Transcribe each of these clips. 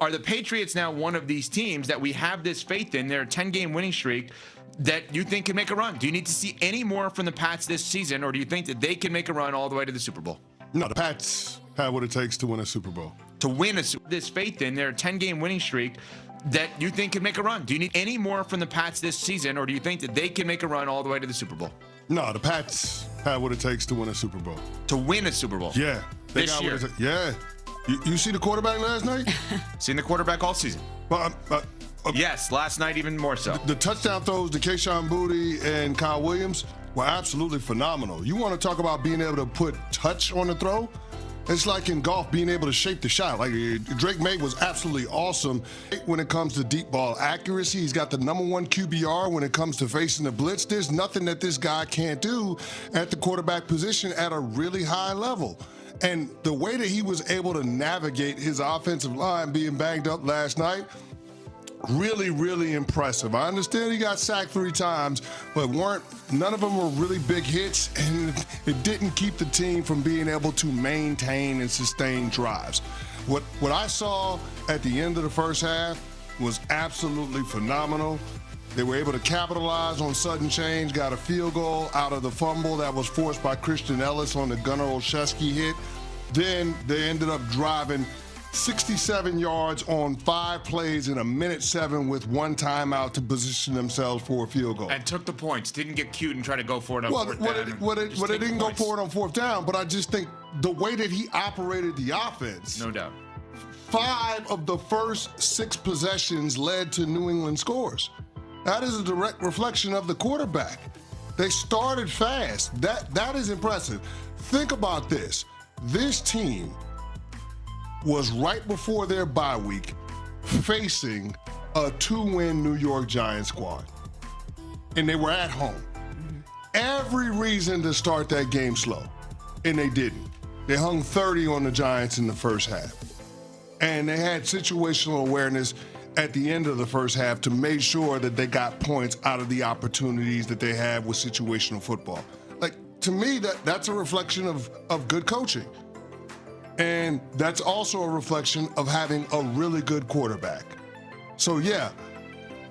Are the Patriots now one of these teams that we have this faith in, their 10-game winning streak, that you think can make a run? Do you need to see any more from the Pats this season, or do you think that they can make a run all the way to the Super Bowl? No, the Pats have what it takes to win a Super Bowl. To win this faith in their 10-game winning streak that you think can make a run? Do you need any more from the Pats this season, or do you think that they can make a run all the way to the Super Bowl? No, the Pats have what it takes to win a Super Bowl. To win a Super Bowl? Yeah. They This got year? what it takes. Yeah. You see the quarterback last night? Seen the quarterback all season. Well, Yes, last night even more so. the touchdown throws to Kayshon Boutte and Kyle Williams were absolutely phenomenal. You want to talk about being able to put touch on the throw? It's like in golf, being able to shape the shot. Like Drake May was absolutely awesome when it comes to deep ball accuracy. He's got the #1 QBR when it comes to facing the blitz. There's nothing that this guy can't do at the quarterback position at a really high level. And the way that he was able to navigate his offensive line being banged up last night, really, really impressive. I understand he got sacked 3 times, but none of them were really big hits, and it didn't keep the team from being able to maintain and sustain drives. What I saw at the end of the first half was absolutely phenomenal. They were able to capitalize on sudden change, got a field goal out of the fumble that was forced by Christian Ellis on the Gunnar Olszewski hit. Then they ended up driving 67 yards on 5 plays in 1:07 with 1 timeout to position themselves for a field goal. And took the points. Didn't get cute and try to go for it on fourth down. They didn't go for it on 4th down, but I just think the way that he operated the offense. No doubt. 5 of the first 6 possessions led to New England scores. That is a direct reflection of the quarterback. They started fast. That is impressive. Think about this. This team was right before their bye week facing a 2-win New York Giants squad. And they were at home. Every reason to start that game slow. And they didn't. They hung 30 on the Giants in the first half. And they had situational awareness at the end of the first half to make sure that they got points out of the opportunities that they have with situational football. Like, to me, that's a reflection of good coaching. And that's also a reflection of having a really good quarterback. So, yeah,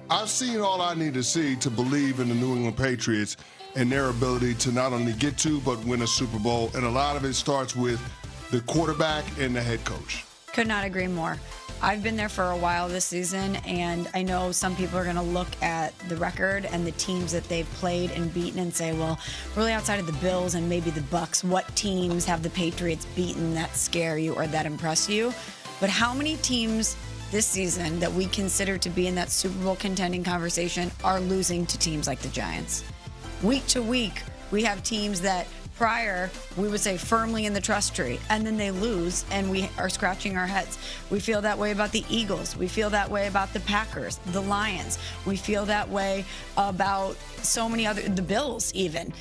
I've seen all I need to see to believe in the New England Patriots and their ability to not only get to, but win a Super Bowl. And a lot of it starts with the quarterback and the head coach. Could not agree more. I've been there for a while this season, and I know some people are going to look at the record and the teams that they've played and beaten and say, well, really outside of the Bills and maybe the Bucks, what teams have the Patriots beaten that scare you or that impress you? But how many teams this season that we consider to be in that Super Bowl contending conversation are losing to teams like the Giants? Week to week, we have teams that prior, we would say firmly in the trust tree, and then they lose, and we are scratching our heads. We feel that way about the Eagles. We feel that way about the Packers, the Lions. We feel that way about so many other, the Bills even.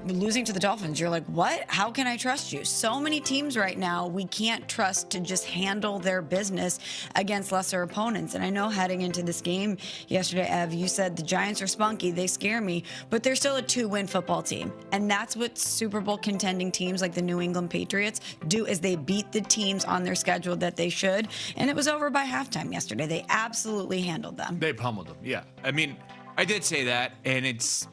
Losing to the Dolphins, you're like, what? How can I trust you? So many teams right now we can't trust to just handle their business against lesser opponents. And I know heading into this game yesterday, Ev, you said the Giants are spunky, they scare me, but they're still a 2-win football team. And that's what Super Bowl contending teams like the New England Patriots do, is they beat the teams on their schedule that they should. And it was over by halftime yesterday. They absolutely handled them. They pummeled them, yeah. I mean, I did say that, and it's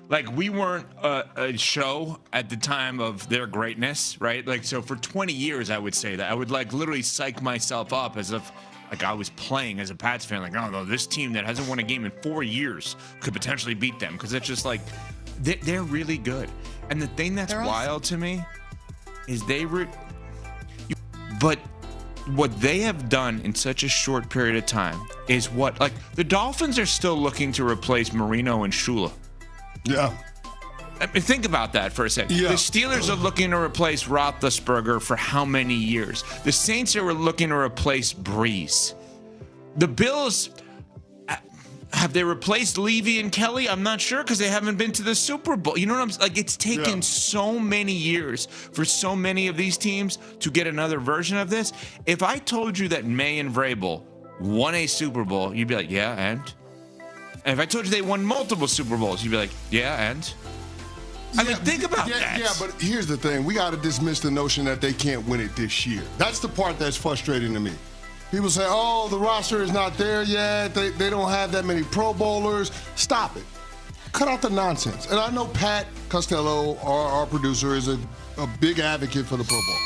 like we weren't a show at the time of their greatness, right? Like, so for 20 years, I would say that. I would like literally psych myself up as if like I was playing as a Pats fan. Like, oh no, this team that hasn't won a game in 4 years could potentially beat them, because it's just like they're really good. And the thing that's wild to me is but what they have done in such a short period of time is what, like, the Dolphins are still looking to replace Marino and Shula. Yeah. I mean, think about that for a second. Yeah. The Steelers are looking to replace Roethlisberger for how many years? The Saints are looking to replace Breeze. The Bills, have they replaced Levy and Kelly? I'm not sure, because they haven't been to the Super Bowl. You know what I'm saying? Like, it's taken so many years for so many of these teams to get another version of this. If I told you that May and Vrabel won a Super Bowl, you'd be like, yeah, and? And if I told you they won multiple Super Bowls, you'd be like, yeah, and? I mean, think about that. Yeah, but here's the thing. We got to dismiss the notion that they can't win it this year. That's the part that's frustrating to me. People say, oh, the roster is not there yet. They don't have that many Pro Bowlers. Stop it. Cut out the nonsense. And I know Pat Costello, our producer, is a big advocate for the Pro Bowl.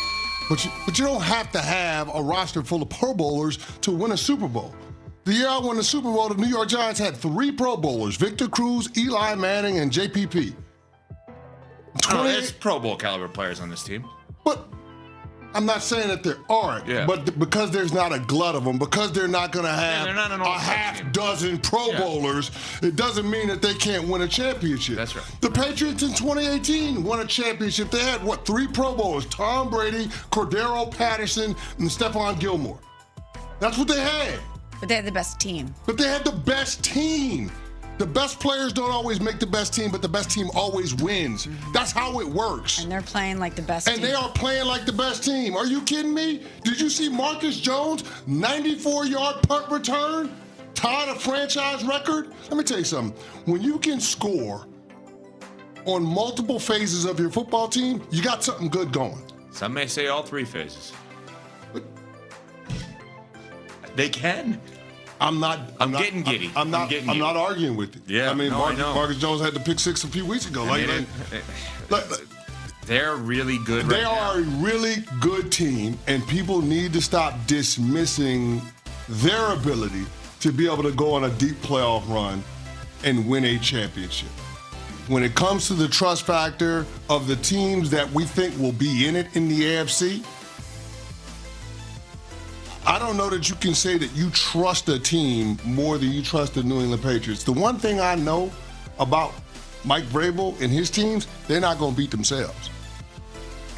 But you don't have to have a roster full of Pro Bowlers to win a Super Bowl. The year I won the Super Bowl, the New York Giants had 3 Pro Bowlers: Victor Cruz, Eli Manning, and JPP. There's Pro Bowl caliber players on this team. But I'm not saying that there aren't, but because there's not a glut of them, because they're not going to have a half dozen Pro Bowlers, it doesn't mean that they can't win a championship. That's right. The Patriots in 2018 won a championship. They had, 3 Pro Bowlers: Tom Brady, Cordero Patterson, and Stephon Gilmore. That's what they had. But they had the best team. But they had the best team. The best players don't always make the best team, but the best team always wins. That's how it works. And they're playing like the best team. And they are playing like the best team. Are you kidding me? Did you see Marcus Jones' 94-yard punt return tied a franchise record? Let me tell you something. When you can score on multiple phases of your football team, you got something good going. Some may say all 3 phases. They can. I'm getting giddy. I'm not arguing with it. Yeah, I mean, I know. Marcus Jones had the pick 6 a few weeks ago. They're really good. They are a really good team, and people need to stop dismissing their ability to be able to go on a deep playoff run and win a championship. When it comes to the trust factor of the teams that we think will be in it in the AFC, I don't know that you can say that you trust a team more than you trust the New England Patriots. The one thing I know about Mike Vrabel and his teams, they're not going to beat themselves.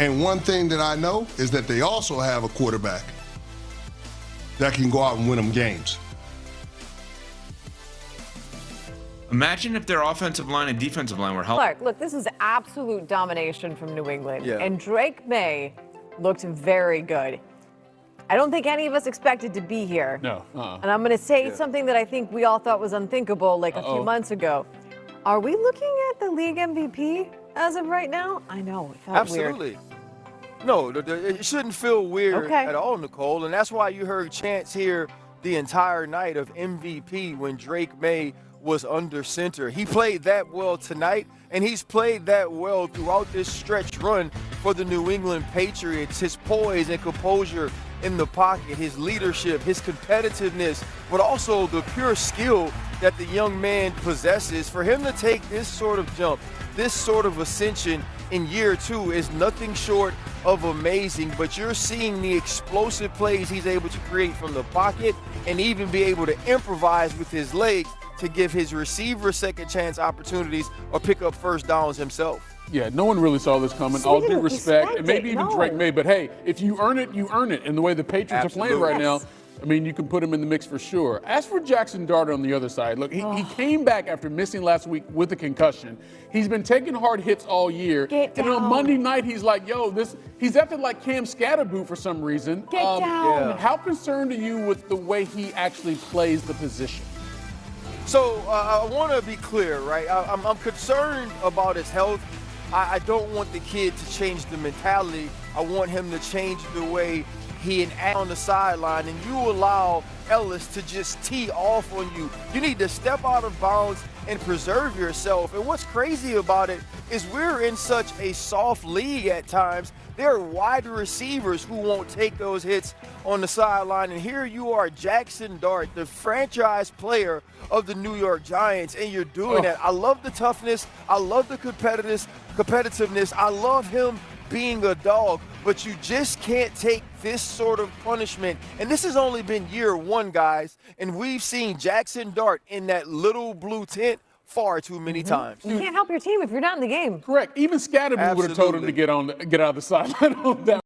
And one thing that I know is that they also have a quarterback that can go out and win them games. Imagine if their offensive line and defensive line were healthy. Clark, look, this is absolute domination from New England. Yeah. And Drake May looked very good. I don't think any of us expected to be here. No. And I'm going to say something that I think we all thought was unthinkable like a few months ago. Are we looking at the league MVP as of right now? I know. It felt Absolutely. weird. No, it shouldn't feel weird at all, Nicole. And that's why you heard chants here the entire night of MVP when Drake May was under center. He played that well tonight, and he's played that well throughout this stretch run for the New England Patriots. His poise and composure in the pocket, his leadership, his competitiveness, but also the pure skill that the young man possesses. For him to take this sort of jump, this sort of ascension in year 2 is nothing short of amazing, but you're seeing the explosive plays he's able to create from the pocket and even be able to improvise with his legs to give his receiver second chance opportunities or pick up first downs himself. Yeah, no one really saw this coming. So All we due didn't respect, expect and maybe it, even no. Drake May. But hey, if you earn it, you earn it. And the way the Patriots are playing right now, I mean, you can put him in the mix for sure. As for Jackson Dart on the other side, look, he came back after missing last week with a concussion. He's been taking hard hits all year. Get and on down. Monday night, he's like, he's acting like Cam Scatterboot for some reason. Get down. Yeah. How concerned are you with the way he actually plays the position? So I want to be clear, right? I'm concerned about his health. I don't want the kid to change the mentality. I want him to change the way he and act on the sideline, and you allow Ellis to just tee off on you. You need to step out of bounds and preserve yourself. And what's crazy about it is we're in such a soft league at times. There are wide receivers who won't take those hits on the sideline. And here you are, Jackson Dart, the franchise player of the New York Giants, and you're doing that. I love the toughness. I love the competitiveness. I love him being a dog, but you just can't take this sort of punishment. And this has only been year 1, guys, and we've seen Jackson Dart in that little blue tent far too many times. You can't help your team if you're not in the game. Correct. Even Scatterboot would have told him to get out of the sideline on that.